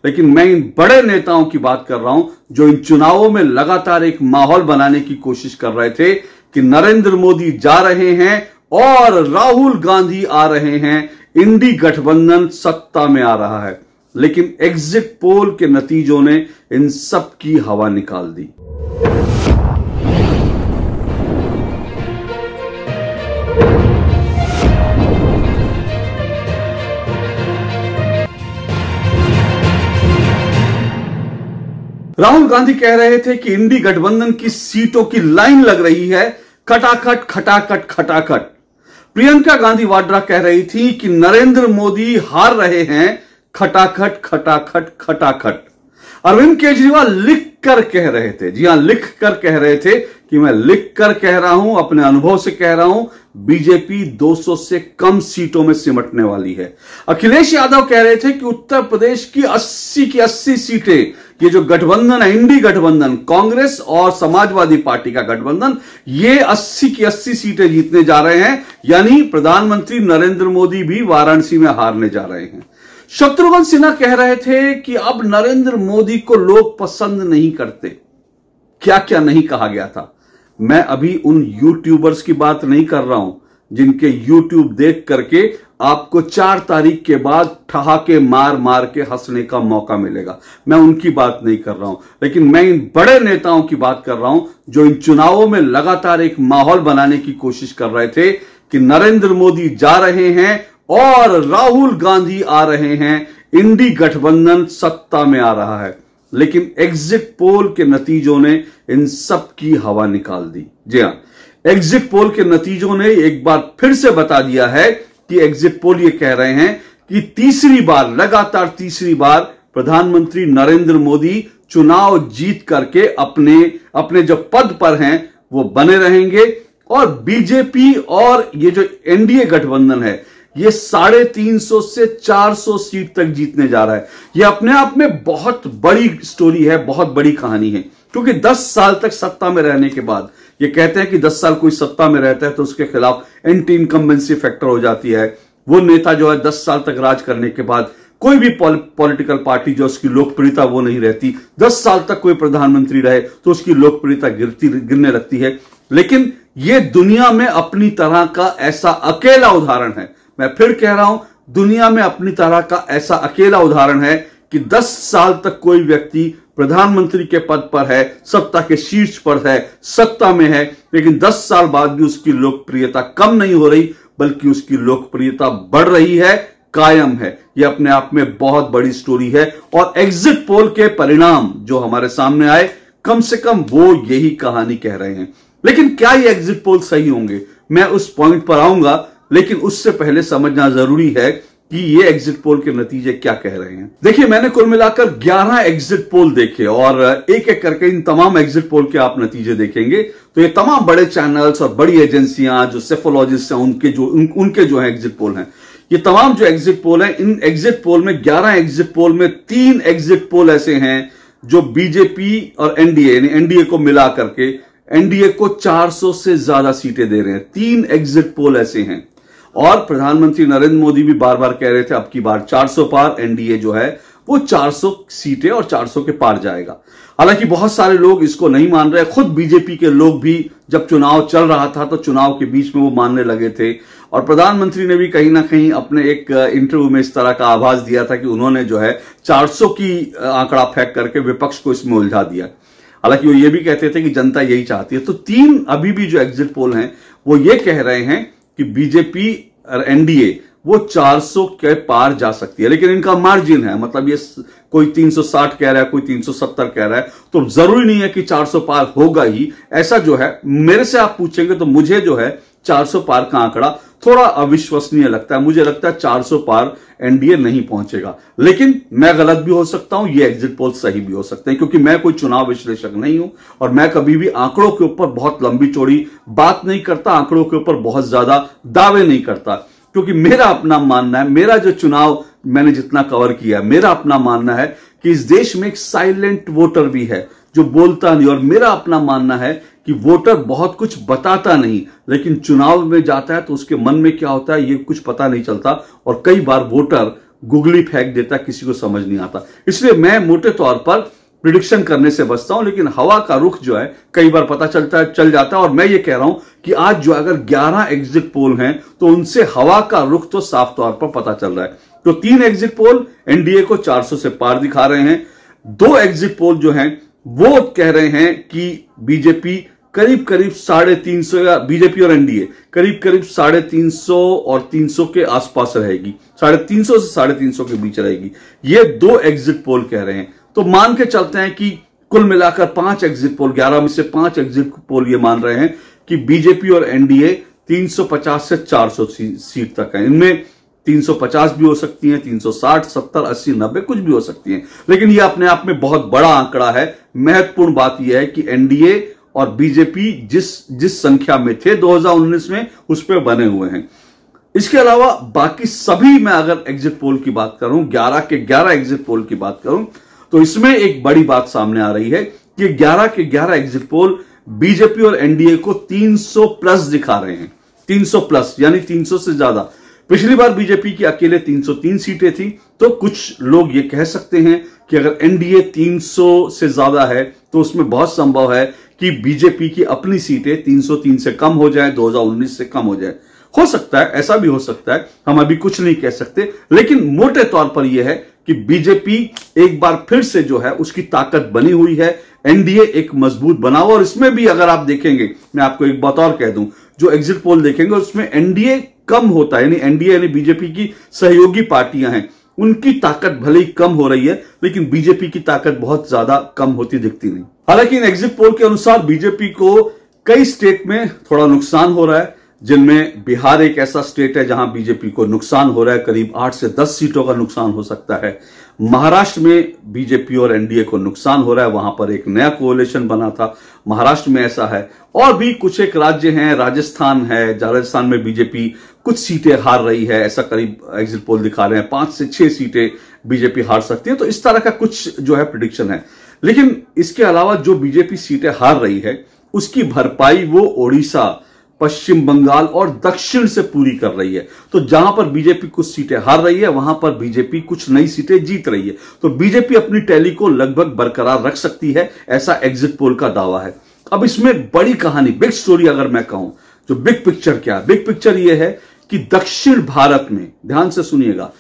लेकिन मैं इन बड़े नेताओं की बात कर रहा हूं जो इन चुनावों में लगातार एक माहौल बनाने की कोशिश कर रहे थे कि नरेंद्र मोदी जा रहे हैं और राहुल गांधी आ रहे हैं, इंडी गठबंधन सत्ता में आ रहा है। लेकिन एग्जिट पोल के नतीजों ने इन सब की हवा निकाल दी। राहुल गांधी कह रहे थे कि इंडी गठबंधन की सीटों की लाइन लग रही है, खटाखट खटाखट खटाखट। प्रियंका गांधी वाड्रा कह रही थी कि नरेंद्र मोदी हार रहे हैं, खटाखट खटाखट खटाखट। अरविंद केजरीवाल लिख कर कह रहे थे, जी हां, लिख कर कह रहे थे कि मैं लिख कर कह रहा हूं, अपने अनुभव से कह रहा हूं, बीजेपी 200 से कम सीटों में सिमटने वाली है। अखिलेश यादव कह रहे थे कि उत्तर प्रदेश की 80 सीटें, ये जो गठबंधन है, इंडी गठबंधन, कांग्रेस और समाजवादी पार्टी का गठबंधन, ये 80 सीटें जीतने जा रहे हैं, यानी प्रधानमंत्री नरेंद्र मोदी भी वाराणसी में हारने जा रहे हैं। शत्रुघ्न सिन्हा कह रहे थे कि अब नरेंद्र मोदी को लोग पसंद नहीं करते। क्या क्या नहीं कहा गया था। मैं अभी उन यूट्यूबर्स की बात नहीं कर रहा हूं जिनके यूट्यूब देख करके आपको 4 तारीख के बाद ठहाके मार मार के हंसने का मौका मिलेगा। मैं उनकी बात नहीं कर रहा हूं, लेकिन मैं इन बड़े नेताओं की बात कर रहा हूं जो इन चुनावों में लगातार एक माहौल बनाने की कोशिश कर रहे थे कि नरेंद्र मोदी जा रहे हैं और राहुल गांधी आ रहे हैं, इंडी गठबंधन सत्ता में आ रहा है। लेकिन एग्जिट पोल के नतीजों ने इन सब की हवा निकाल दी। जी हां, एग्जिट पोल के नतीजों ने एक बार फिर से बता दिया है कि एग्जिट पोल ये कह रहे हैं कि तीसरी बार, लगातार तीसरी बार प्रधानमंत्री नरेंद्र मोदी चुनाव जीत करके अपने जो पद पर हैं वो बने रहेंगे और बीजेपी और ये जो एनडीए गठबंधन है ये 350 से 400 सीट तक जीतने जा रहा है। यह अपने आप में बहुत बड़ी स्टोरी है, बहुत बड़ी कहानी है, क्योंकि 10 साल तक सत्ता में रहने के बाद ये कहते हैं कि 10 साल कोई सत्ता में रहता है तो उसके खिलाफ एंटी इनकम्बेंसी फैक्टर हो जाती है। वो नेता जो है 10 साल तक राज करने के बाद कोई भी पॉलिटिकल पार्टी जो उसकी लोकप्रियता वो नहीं रहती, 10 साल तक कोई प्रधानमंत्री रहे तो उसकी लोकप्रियता गिरने लगती है। लेकिन ये दुनिया में अपनी तरह का ऐसा अकेला उदाहरण है, मैं फिर कह रहा हूं, दुनिया में अपनी तरह का ऐसा अकेला उदाहरण है कि 10 साल तक कोई व्यक्ति प्रधानमंत्री के पद पर है, सत्ता के शीर्ष पर है, सत्ता में है, लेकिन 10 साल बाद भी उसकी लोकप्रियता कम नहीं हो रही, बल्कि उसकी लोकप्रियता बढ़ रही है, कायम है। यह अपने आप में बहुत बड़ी स्टोरी है और एग्जिट पोल के परिणाम जो हमारे सामने आए, कम से कम वो यही कहानी कह रहे हैं। लेकिन क्या ये एग्जिट पोल सही होंगे, मैं उस पॉइंट पर आऊंगा, लेकिन उससे पहले समझना जरूरी है कि ये एग्जिट पोल के नतीजे क्या कह रहे हैं। देखिए, मैंने कुल मिलाकर 11 एग्जिट पोल देखे और एक एक करके इन तमाम एग्जिट पोल के आप नतीजे देखेंगे तो ये तमाम बड़े चैनल्स और बड़ी एजेंसियां जो सेफोलॉजिस्ट हैं उनके जो है एग्जिट पोल हैं, ये तमाम जो एग्जिट पोल हैं, इन एग्जिट पोल में 11 एग्जिट पोल में 3 एग्जिट पोल ऐसे हैं जो बीजेपी और एनडीए यानी एनडीए को मिला करके एनडीए को 400 से ज्यादा सीटें दे रहे हैं। 3 एग्जिट पोल ऐसे हैं और प्रधानमंत्री नरेंद्र मोदी भी बार बार कह रहे थे अब की बार 400 पार, एनडीए जो है वो 400 सीटें और 400 के पार जाएगा। हालांकि बहुत सारे लोग इसको नहीं मान रहे, खुद बीजेपी के लोग भी जब चुनाव चल रहा था तो चुनाव के बीच में वो मानने लगे थे और प्रधानमंत्री ने भी कहीं ना कहीं अपने एक इंटरव्यू में इस तरह का आभास दिया था कि उन्होंने जो है 400 की आंकड़ा फेंक करके विपक्ष को इसमें उलझा दिया। हालांकि वो ये भी कहते थे कि जनता यही चाहती है। तो 3 अभी भी जो एग्जिट पोल हैं वो ये कह रहे हैं कि बीजेपी और एनडीए वो 400 के पार जा सकती है, लेकिन इनका मार्जिन है, मतलब ये कोई 360 कह रहा है, कोई 370 कह रहा है, तो जरूरी नहीं है कि 400 पार होगा ही। ऐसा जो है मेरे से आप पूछेंगे तो मुझे जो है 400 पार का आंकड़ा थोड़ा अविश्वसनीय लगता है। मुझे लगता है 400 पार एनडीए नहीं पहुंचेगा, लेकिन मैं गलत भी हो सकता हूं, ये एग्जिट पोल सही भी हो सकते हैं, क्योंकि मैं कोई चुनाव विश्लेषक नहीं हूं और मैं कभी भी आंकड़ों के ऊपर बहुत लंबी चौड़ी बात नहीं करता, आंकड़ों के ऊपर बहुत ज्यादा दावे नहीं करता, क्योंकि मेरा अपना मानना है, मेरा जो चुनाव मैंने जितना कवर किया है, मेरा अपना मानना है कि इस देश में एक साइलेंट वोटर भी है जो बोलता नहीं, और मेरा अपना मानना है कि वोटर बहुत कुछ बताता नहीं, लेकिन चुनाव में जाता है तो उसके मन में क्या होता है ये कुछ पता नहीं चलता और कई बार वोटर गुगली फेंक देता, किसी को समझ नहीं आता। इसलिए मैं मोटे तौर पर प्रिडिक्शन करने से बचता हूं, लेकिन हवा का रुख जो है कई बार पता चल जाता है। और मैं ये कह रहा हूं कि आज जो अगर 11 एग्जिट पोल हैं तो उनसे हवा का रुख तो साफ तौर पर पता चल रहा है। तो 3 एग्जिट पोल एनडीए को 400 से पार दिखा रहे हैं। 2 एग्जिट पोल जो हैं वो कह रहे हैं कि बीजेपी करीब 350 या बीजेपी और एनडीए करीब 350 और 300 के आसपास रहेगी, 350 से 350 के बीच रहेगी। ये 2 एग्जिट पोल कह रहे हैं। तो मान के चलते हैं कि कुल मिलाकर 5 एग्जिट पोल, 11 में से 5 एग्जिट पोल ये मान रहे हैं कि बीजेपी और एनडीए 350 से 400 सीट तक है। इनमें 350 भी हो सकती हैं, 360, 70, 80, 90 कुछ भी हो सकती हैं, लेकिन यह अपने आप में बहुत बड़ा आंकड़ा है। महत्वपूर्ण बात यह है कि एनडीए और बीजेपी जिस संख्या में थे 2019 में उस पर बने हुए हैं। इसके अलावा बाकी सभी, मैं अगर एग्जिट पोल की बात करूं, 11 के 11 एग्जिट पोल की बात करूं, तो इसमें एक बड़ी बात सामने आ रही है कि 11 के 11 एग्जिट पोल बीजेपी और एनडीए को 300 प्लस दिखा रहे हैं। 300 प्लस यानी 300 से ज्यादा। पिछली बार बीजेपी की अकेले 303 सीटें थी, तो कुछ लोग ये कह सकते हैं कि अगर एनडीए 300 से ज्यादा है तो उसमें बहुत संभव है कि बीजेपी की अपनी सीटें 303 से कम हो जाए, 2019 से कम हो जाए। हो सकता है, ऐसा भी हो सकता है, हम अभी कुछ नहीं कह सकते, लेकिन मोटे तौर पर यह है कि बीजेपी एक बार फिर से जो है उसकी ताकत बनी हुई है, एनडीए एक मजबूत बना हुआ। और इसमें भी अगर आप देखेंगे, मैं आपको एक बात और कह दूं, जो एग्जिट पोल देखेंगे उसमें एनडीए कम होता है, यानी एनडीए यानी बीजेपी की सहयोगी पार्टियां हैं, उनकी ताकत भले ही कम हो रही है, लेकिन बीजेपी की ताकत बहुत ज्यादा कम होती दिखती नहीं। हालांकि इन एग्जिट पोल के अनुसार बीजेपी को कई स्टेट में थोड़ा नुकसान हो रहा है, जिनमें बिहार एक ऐसा स्टेट है जहां बीजेपी को नुकसान हो रहा है, करीब 8 से 10 सीटों का नुकसान हो सकता है। महाराष्ट्र में बीजेपी और एनडीए को नुकसान हो रहा है, वहां पर एक नया कोएलिशन बना था, महाराष्ट्र में ऐसा है। और भी कुछ एक राज्य हैं, राजस्थान है, राजस्थान में बीजेपी कुछ सीटें हार रही है, ऐसा करीब एग्जिट पोल दिखा रहे हैं, 5 से 6 सीटें बीजेपी हार सकती है। तो इस तरह का कुछ जो है प्रिडिक्शन है। लेकिन इसके अलावा जो बीजेपी सीटें हार रही है उसकी भरपाई वो ओडिशा, पश्चिम बंगाल और दक्षिण से पूरी कर रही है। तो जहां पर बीजेपी कुछ सीटें हार रही है वहां पर बीजेपी कुछ नई सीटें जीत रही है। तो बीजेपी अपनी टैली को लगभग बरकरार रख सकती है, ऐसा एग्जिट पोल का दावा है। अब इसमें बड़ी कहानी, बिग स्टोरी अगर मैं कहूं, जो बिग पिक्चर क्या है, बिग पिक्चर यह है कि दक्षिण भारत में, ध्यान से सुनिएगा,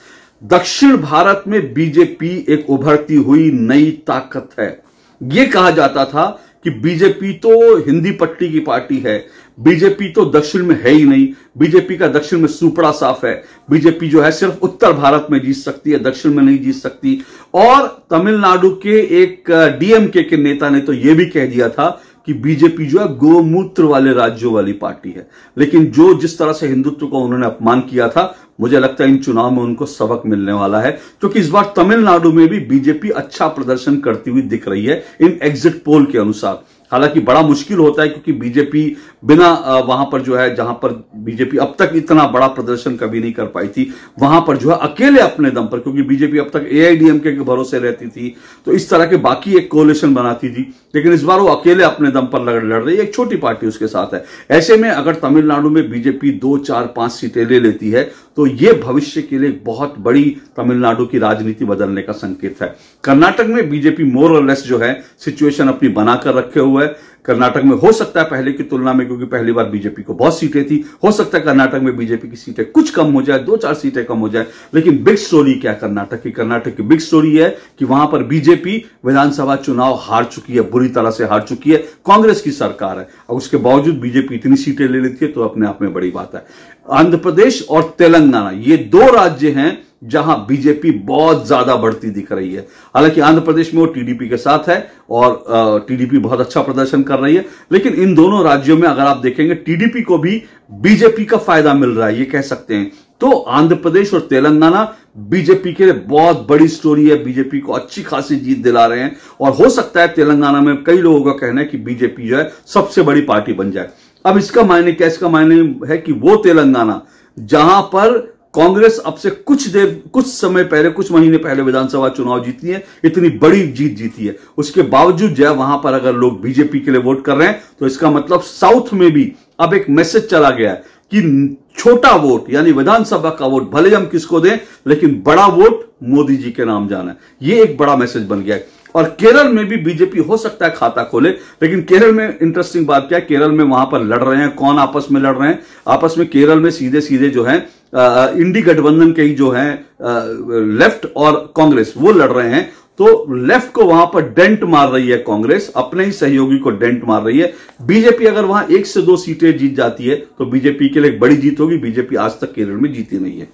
दक्षिण भारत में बीजेपी एक उभरती हुई नई ताकत है। यह कहा जाता था कि बीजेपी तो हिंदी पट्टी की पार्टी है, बीजेपी तो दक्षिण में है ही नहीं, बीजेपी का दक्षिण में सुपड़ा साफ है, बीजेपी जो है सिर्फ उत्तर भारत में जीत सकती है, दक्षिण में नहीं जीत सकती। और तमिलनाडु के एक डीएमके के नेता ने तो यह भी कह दिया था कि बीजेपी जो है गोमूत्र वाले राज्यों वाली पार्टी है। लेकिन जिस तरह से हिंदुत्व को उन्होंने अपमान किया था, मुझे लगता है इन चुनाव में उनको सबक मिलने वाला है, क्योंकि इस बार तमिलनाडु में भी बीजेपी अच्छा प्रदर्शन करती हुई दिख रही है इन एग्जिट पोल के अनुसार। हालांकि बड़ा मुश्किल होता है, क्योंकि बीजेपी बिना वहां पर जो है, जहां पर बीजेपी अब तक इतना बड़ा प्रदर्शन कभी नहीं कर पाई थी, वहां पर जो है अकेले अपने दम पर, क्योंकि बीजेपी अब तक एआईडीएमके के भरोसे रहती थी, तो इस तरह के बाकी एक कोalition बनाती थी, लेकिन इस बार वो अकेले अपने दम पर लड़ रही है, एक छोटी पार्टी उसके साथ है। ऐसे में अगर तमिलनाडु में बीजेपी 2, 4, 5 सीटें ले लेती है तो यह भविष्य के लिए बहुत बड़ी तमिलनाडु की राजनीति बदलने का संकेत है। कर्नाटक में बीजेपी मोर और लेस जो है सिचुएशन अपनी बनाकर रखे हुए है। कर्नाटक में हो सकता है पहले की तुलना में, क्योंकि पहली बार बीजेपी को बहुत सीटें थी, हो सकता है कर्नाटक में बीजेपी की सीटें कुछ कम हो जाए, 2-4 सीटें कम हो जाए। लेकिन बिग स्टोरी क्या है कर्नाटक की बिग स्टोरी है कि वहां पर बीजेपी विधानसभा चुनाव हार चुकी है, बुरी तरह से हार चुकी है, कांग्रेस की सरकार है, और उसके बावजूद बीजेपी इतनी सीटें ले लेती है, तो अपने आप में बड़ी बात है। आंध्र प्रदेश और तेलंगाना, ये 2 राज्य हैं जहां बीजेपी बहुत ज्यादा बढ़ती दिख रही है। हालांकि आंध्र प्रदेश में वो टीडीपी के साथ है और टीडीपी बहुत अच्छा प्रदर्शन कर रही है, लेकिन इन दोनों राज्यों में अगर आप देखेंगे टीडीपी को भी बीजेपी का फायदा मिल रहा है, ये कह सकते हैं। तो आंध्र प्रदेश और तेलंगाना बीजेपी के लिए बहुत बड़ी स्टोरी है, बीजेपी को अच्छी खासी जीत दिला रहे हैं, और हो सकता है तेलंगाना में कई लोगों का कहना है कि बीजेपी जो है सबसे बड़ी पार्टी बन जाए। अब इसका मायने क्या? इसका मायने है कि वो तेलंगाना जहां पर कांग्रेस अब से कुछ समय पहले, कुछ महीने पहले विधानसभा चुनाव जीती है, इतनी बड़ी जीत जीती है, उसके बावजूद जो है वहां पर अगर लोग बीजेपी के लिए वोट कर रहे हैं, तो इसका मतलब साउथ में भी अब एक मैसेज चला गया है कि छोटा वोट यानी विधानसभा का वोट भले हम किसको दें, लेकिन बड़ा वोट मोदी जी के नाम जाना है। यह एक बड़ा मैसेज बन गया है। और केरल में भी बीजेपी हो सकता है खाता खोले, लेकिन केरल में इंटरेस्टिंग बात क्या है, केरल में वहां पर लड़ रहे हैं, कौन आपस में लड़ रहे हैं? आपस में केरल में सीधे सीधे जो है इंडी गठबंधन के ही जो है लेफ्ट और कांग्रेस वो लड़ रहे हैं। तो लेफ्ट को वहां पर डेंट मार रही है कांग्रेस, अपने ही सहयोगी को डेंट मार रही है। बीजेपी अगर वहां 1 से 2 सीटें जीत जाती है तो बीजेपी के लिए एक बड़ी जीत होगी। बीजेपी आज तक केरल में जीती नहीं है।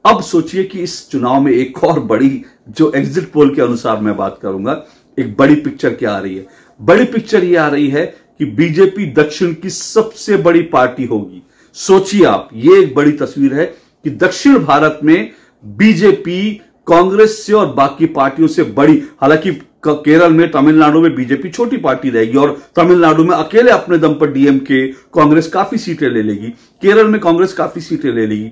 अब सोचिए कि इस चुनाव में एक और बड़ी, जो एग्जिट पोल के अनुसार मैं बात करूंगा, एक बड़ी पिक्चर क्या आ रही है? बड़ी पिक्चर यह आ रही है कि बीजेपी दक्षिण की सबसे बड़ी पार्टी होगी। सोचिए आप, ये एक बड़ी तस्वीर है कि दक्षिण भारत में बीजेपी कांग्रेस से और बाकी पार्टियों से बड़ी, हालांकि केरल में, तमिलनाडु में बीजेपी छोटी पार्टी रहेगी और तमिलनाडु में अकेले अपने दम पर डीएमके कांग्रेस काफी सीटें ले लेगी, केरल में कांग्रेस काफी सीटें ले लेगी।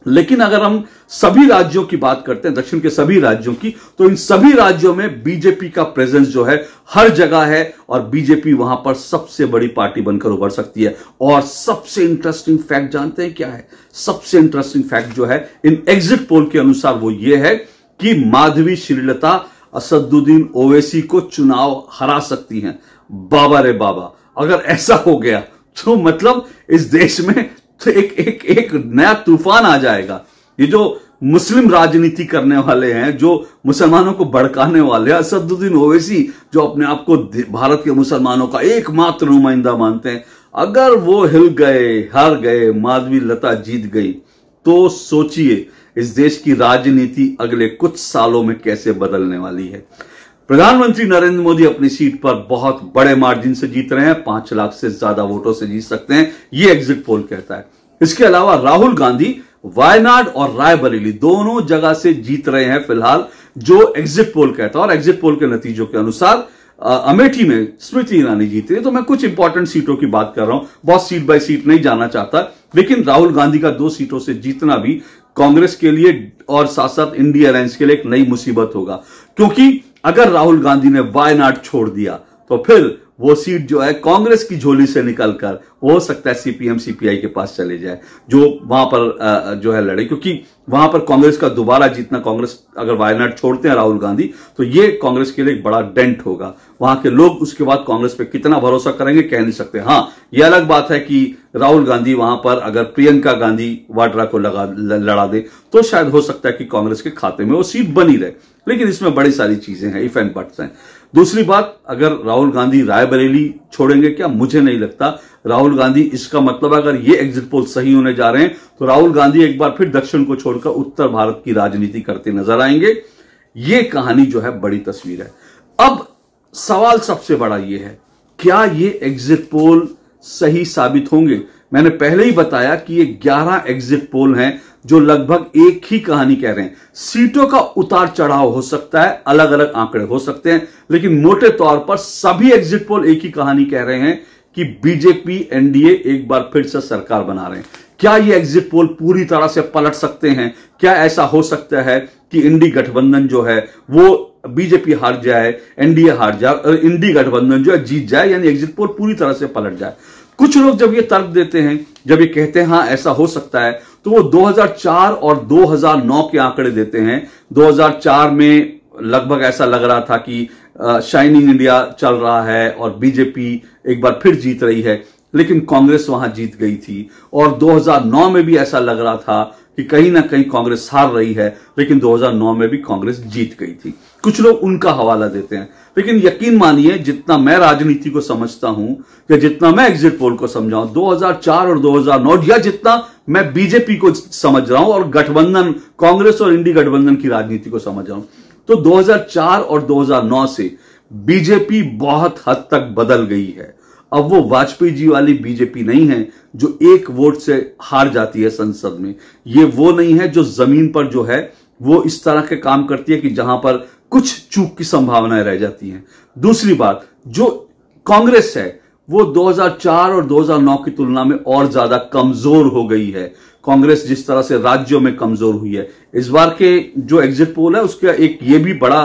लेकिन अगर हम सभी राज्यों की बात करते हैं, दक्षिण के सभी राज्यों की, तो इन सभी राज्यों में बीजेपी का प्रेजेंस जो है हर जगह है और बीजेपी वहां पर सबसे बड़ी पार्टी बनकर उभर सकती है। और सबसे इंटरेस्टिंग फैक्ट जानते हैं क्या है? सबसे इंटरेस्टिंग फैक्ट जो है इन एग्जिट पोल के अनुसार वो ये है कि माधवी, श्रीलता, असदुद्दीन ओवैसी को चुनाव हरा सकती हैं। बाबा रे बाबा, अगर ऐसा हो गया तो मतलब इस देश में तो एक नया तूफान आ जाएगा। ये जो मुस्लिम राजनीति करने वाले हैं, जो मुसलमानों को भड़काने वाले हैं, असदुद्दीन ओवैसी जो अपने आप को भारत के मुसलमानों का एकमात्र नुमाइंदा मानते हैं, अगर वो हिल गए, हार गए, माधवी लता जीत गई, तो सोचिए इस देश की राजनीति अगले कुछ सालों में कैसे बदलने वाली है। प्रधानमंत्री नरेंद्र मोदी अपनी सीट पर बहुत बड़े मार्जिन से जीत रहे हैं, 5 लाख से ज्यादा वोटों से जीत सकते हैं, ये एग्जिट पोल कहता है। इसके अलावा राहुल गांधी वायनाड और रायबरेली दोनों जगह से जीत रहे हैं फिलहाल, जो एग्जिट पोल कहता है। और एग्जिट पोल के नतीजों के अनुसार अमेठी में स्मृति ईरानी जीत रही है। तो मैं कुछ इंपॉर्टेंट सीटों की बात कर रहा हूं, बहुत सीट बाय सीट नहीं जाना चाहता, लेकिन राहुल गांधी का 2 सीटों से जीतना भी कांग्रेस के लिए और साथ साथ इंडिया अलायंस के लिए एक नई मुसीबत होगा। क्योंकि अगर राहुल गांधी ने वायनाड छोड़ दिया तो फिर वो सीट जो है कांग्रेस की झोली से निकलकर हो सकता है सीपीएम सीपीआई के पास चले जाए, जो वहां पर जो है लड़े। क्योंकि वहां पर कांग्रेस का दोबारा जीतना, कांग्रेस अगर वायनाड छोड़ते हैं राहुल गांधी, तो ये कांग्रेस के लिए एक बड़ा डेंट होगा। वहां के लोग उसके बाद कांग्रेस पे कितना भरोसा करेंगे कह नहीं सकते। हां, यह अलग बात है कि राहुल गांधी वहां पर अगर प्रियंका गांधी वाड्रा को लड़ा दे तो शायद हो सकता है कि कांग्रेस के खाते में वो सीट बनी रहे, लेकिन इसमें बड़ी सारी चीजें हैं, इफ एंड बट्स हैं। दूसरी बात, अगर राहुल गांधी रायबरेली छोड़ेंगे क्या? मुझे नहीं लगता। राहुल गांधी, इसका मतलब अगर ये एग्जिट पोल सही होने जा रहे हैं तो राहुल गांधी एक बार फिर दक्षिण को छोड़कर उत्तर भारत की राजनीति करते नजर आएंगे। ये कहानी जो है बड़ी तस्वीर है। अब सवाल सबसे बड़ा ये है, क्या ये एग्जिट पोल सही साबित होंगे? मैंने पहले ही बताया कि ये 11 एग्जिट पोल हैं जो लगभग एक ही कहानी कह रहे हैं। सीटों का उतार चढ़ाव हो सकता है, अलग अलग आंकड़े हो सकते हैं, लेकिन मोटे तौर पर सभी एग्जिट पोल एक ही कहानी कह रहे हैं कि बीजेपी एनडीए एक बार फिर से सरकार बना रहे हैं। क्या ये एग्जिट पोल पूरी तरह से पलट सकते हैं? क्या ऐसा हो सकता है कि इंडी गठबंधन जो है वो बीजेपी हार जाए, एनडीए हार जाए और इंडी गठबंधन जो है जीत जाए, यानी एग्जिट पोल पूरी तरह से पलट जाए? कुछ लोग जब ये तर्क देते हैं, जब ये कहते हैं हां ऐसा हो सकता है, तो वो 2004 और 2009 के आंकड़े देते हैं। 2004 में लगभग ऐसा लग रहा था कि शाइनिंग इंडिया चल रहा है और बीजेपी एक बार फिर जीत रही है, लेकिन कांग्रेस वहां जीत गई थी। और 2009 में भी ऐसा लग रहा था कि कहीं ना कहीं कांग्रेस हार रही है, लेकिन 2009 में भी कांग्रेस जीत गई थी। कुछ लोग उनका हवाला देते हैं, लेकिन यकीन मानिए जितना मैं राजनीति को समझता हूं या जितना मैं एग्जिट पोल को समझाऊं, 2004 और 2009 या जितना मैं बीजेपी को समझ रहा हूं और गठबंधन, कांग्रेस और इंडी गठबंधन की राजनीति को समझ रहा हूं, तो 2004 और 2009 से बीजेपी बहुत हद तक बदल गई है। अब वो वाजपेयी जी वाली बीजेपी नहीं है जो एक वोट से हार जाती है संसद में। ये वो नहीं है जो जमीन पर जो है वो इस तरह के काम करती है कि जहां पर कुछ चूक की संभावनाएं रह जाती हैं। दूसरी बात, जो कांग्रेस है वो 2004 और 2009 की तुलना में और ज्यादा कमजोर हो गई है। कांग्रेस जिस तरह से राज्यों में कमजोर हुई है, इस बार के जो एग्जिट पोल है उसका एक ये भी बड़ा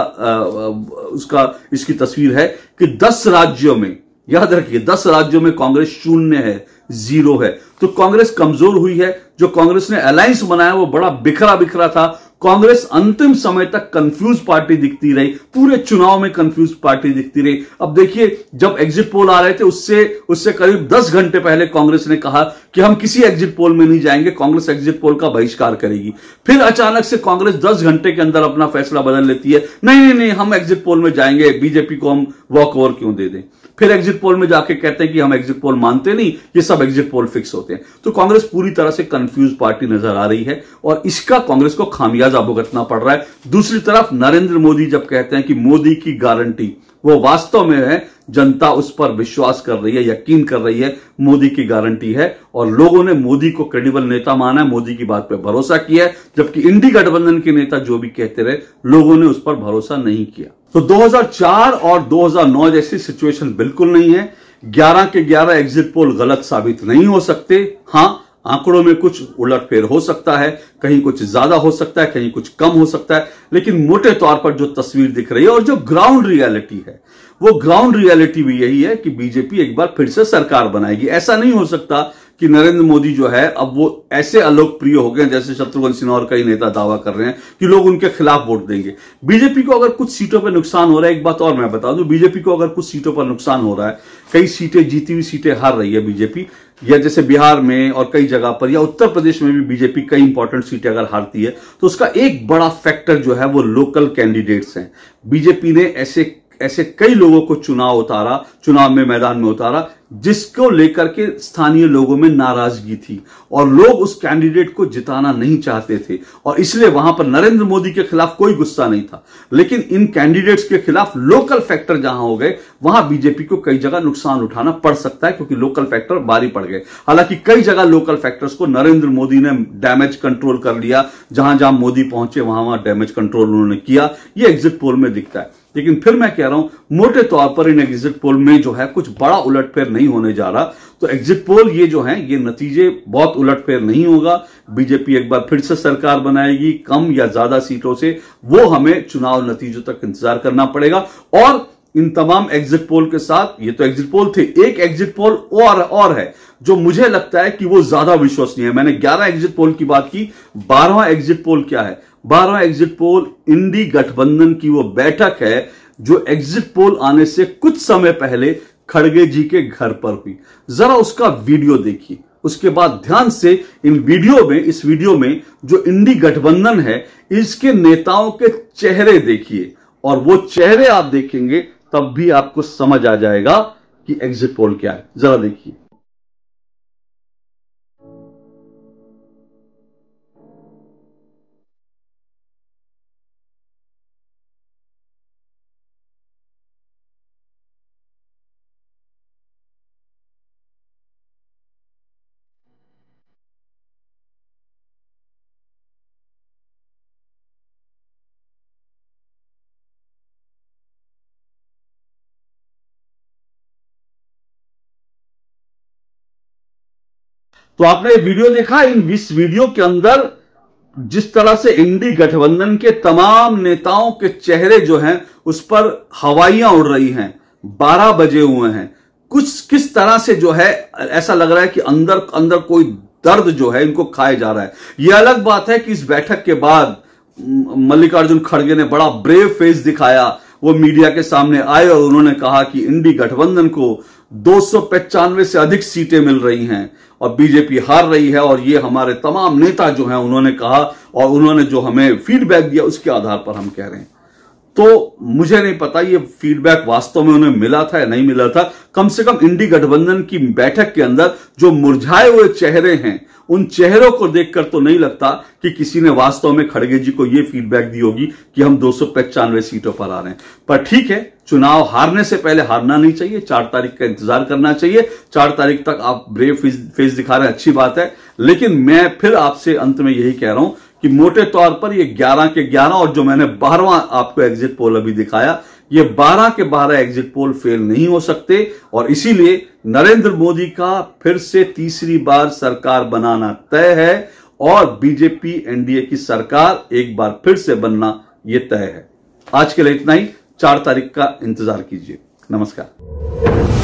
इसकी तस्वीर है कि 10 राज्यों में, याद रखिए 10 राज्यों में कांग्रेस 0 है, 0 है। तो कांग्रेस कमजोर हुई है। जो कांग्रेस ने अलायंस बनाया वो बड़ा बिखरा बिखरा था। कांग्रेस अंतिम समय तक कंफ्यूज पार्टी दिखती रही, पूरे चुनाव में कंफ्यूज पार्टी दिखती रही। अब देखिए, जब एग्जिट पोल आ रहे थे उससे करीब 10 घंटे पहले कांग्रेस ने कहा कि हम किसी एग्जिट पोल में नहीं जाएंगे, कांग्रेस एग्जिट पोल का बहिष्कार करेगी। फिर अचानक से कांग्रेस 10 घंटे के अंदर अपना फैसला बदल लेती है, नहीं हम एग्जिट पोल में जाएंगे, बीजेपी को हम वॉक ओवर क्यों दे दें। फिर एग्जिट पोल में जाके कहते हैं कि हम एग्जिट पोल मानते नहीं, ये सब एग्जिट पोल फिक्स होते हैं। तो कांग्रेस पूरी तरह से कंफ्यूज पार्टी नजर आ रही है और इसका कांग्रेस को खामियाजा भुगतना पड़ रहा है। दूसरी तरफ नरेंद्र मोदी जब कहते हैं कि मोदी की गारंटी, वो वास्तव में है, जनता उस पर विश्वास कर रही है, यकीन कर रही है, मोदी की गारंटी है और लोगों ने मोदी को क्रेडिबल नेता माना है, मोदी की बात पर भरोसा किया है। जबकि इंडी गठबंधन के नेता जो भी कहते रहे, लोगों ने उस पर भरोसा नहीं किया। तो 2004 और 2009 जैसी सिचुएशन बिल्कुल नहीं है। 11 के 11 एग्जिट पोल गलत साबित नहीं हो सकते। हां, आंकड़ों में कुछ उलटफेर हो सकता है, कहीं कुछ ज्यादा हो सकता है, कहीं कुछ कम हो सकता है, लेकिन मोटे तौर पर जो तस्वीर दिख रही है और जो ग्राउंड रियलिटी है, वो ग्राउंड रियलिटी भी यही है कि बीजेपी एक बार फिर से सरकार बनाएगी। ऐसा नहीं हो सकता कि नरेंद्र मोदी जो है अब वो ऐसे अलोकप्रिय हो गए जैसे शत्रुघ्न सिन्हा और कई नेता दावा कर रहे हैं कि लोग उनके खिलाफ वोट देंगे। बीजेपी को अगर कुछ सीटों पर नुकसान हो रहा है, एक बात और मैं बता दूं, बीजेपी को अगर कुछ सीटों पर नुकसान हो रहा है, कई सीटें, जीती हुई सीटें हार रही है बीजेपी, या जैसे बिहार में और कई जगह पर, या उत्तर प्रदेश में भी बीजेपी कई इंपॉर्टेंट सीटें अगर हारती है, तो उसका एक बड़ा फैक्टर जो है वो लोकल कैंडिडेट्स हैं। बीजेपी ने ऐसे कई लोगों को चुनाव में मैदान में उतारा जिसको लेकर के स्थानीय लोगों में नाराजगी थी और लोग उस कैंडिडेट को जिताना नहीं चाहते थे और इसलिए वहां पर नरेंद्र मोदी के खिलाफ कोई गुस्सा नहीं था। लेकिन इन कैंडिडेट्स के खिलाफ लोकल फैक्टर जहां हो गए, वहां बीजेपी को कई जगह नुकसान उठाना पड़ सकता है क्योंकि लोकल फैक्टर भारी पड़ गए। हालांकि कई जगह लोकल फैक्टर्स को नरेंद्र मोदी ने डैमेज कंट्रोल कर लिया, जहां जहां मोदी पहुंचे वहां डैमेज कंट्रोल उन्होंने किया। ये एग्जिट पोल में दिखता है। लेकिन फिर मैं कह रहा हूं, मोटे तौर पर इन एग्जिट पोल में जो है कुछ बड़ा उलटफेर नहीं होने जा रहा। तो एग्जिट पोल ये जो है, ये नतीजे बहुत उलटफेर नहीं होगा। बीजेपी एक बार फिर से सरकार बनाएगी, कम या ज्यादा सीटों से, वो हमें चुनाव नतीजों तक इंतजार करना पड़ेगा। और इन तमाम एग्जिट पोल के साथ, ये तो एग्जिट पोल थे, एक एग्जिट पोल और है जो मुझे लगता है कि वो ज्यादा विश्वसनीय है। मैंने 11 एग्जिट पोल की बात की, 12वां एग्जिट पोल क्या है? 12वां एग्जिट पोल इंडी गठबंधन की वो बैठक है जो एग्जिट पोल आने से कुछ समय पहले खड़गे जी के घर पर हुई। जरा उसका वीडियो देखिए, उसके बाद ध्यान से इस वीडियो में जो इंडी गठबंधन है, इसके नेताओं के चेहरे देखिए और वो चेहरे आप देखेंगे तब भी आपको समझ आ जाएगा कि एग्जिट पोल क्या है। जरा देखिए। तो आपने ये वीडियो देखा। इस वीडियो के अंदर जिस तरह से इंडी गठबंधन के तमाम नेताओं के चेहरे जो हैं उस पर हवाइयां उड़ रही हैं, 12 बजे हुए हैं, किस तरह से जो है ऐसा लग रहा है कि अंदर कोई दर्द जो है इनको खाए जा रहा है। यह अलग बात है कि इस बैठक के बाद मल्लिकार्जुन खड़गे ने बड़ा ब्रेव फेस दिखाया, वो मीडिया के सामने आए और उन्होंने कहा कि इंडी गठबंधन को 295 से अधिक सीटें मिल रही हैं और बीजेपी हार रही है और ये हमारे तमाम नेता जो हैं उन्होंने कहा और उन्होंने जो हमें फीडबैक दिया उसके आधार पर हम कह रहे हैं। तो मुझे नहीं पता ये फीडबैक वास्तव में उन्हें मिला था या नहीं मिला था। कम से कम इंडी गठबंधन की बैठक के अंदर जो मुरझाए हुए चेहरे हैं, उन चेहरों को देखकर तो नहीं लगता कि किसी ने वास्तव में खड़गे जी को यह फीडबैक दी होगी कि हम 295 सीटों पर आ रहे हैं। पर ठीक है, चुनाव हारने से पहले हारना नहीं चाहिए, 4 तारीख का इंतजार करना चाहिए। 4 तारीख तक आप ब्रेव फेस दिखा रहे हैं, अच्छी बात है। लेकिन मैं फिर आपसे अंत में यही कह रहा हूं कि मोटे तौर पर ये 11 के 11 और जो मैंने 12वां आपको एग्जिट पोल अभी दिखाया, ये 12 के 12 एग्जिट पोल फेल नहीं हो सकते और इसीलिए नरेंद्र मोदी का फिर से तीसरी बार सरकार बनाना तय है और बीजेपी एनडीए की सरकार एक बार फिर से बनना यह तय है। आज के लिए इतना ही। 4 तारीख का इंतजार कीजिए। नमस्कार।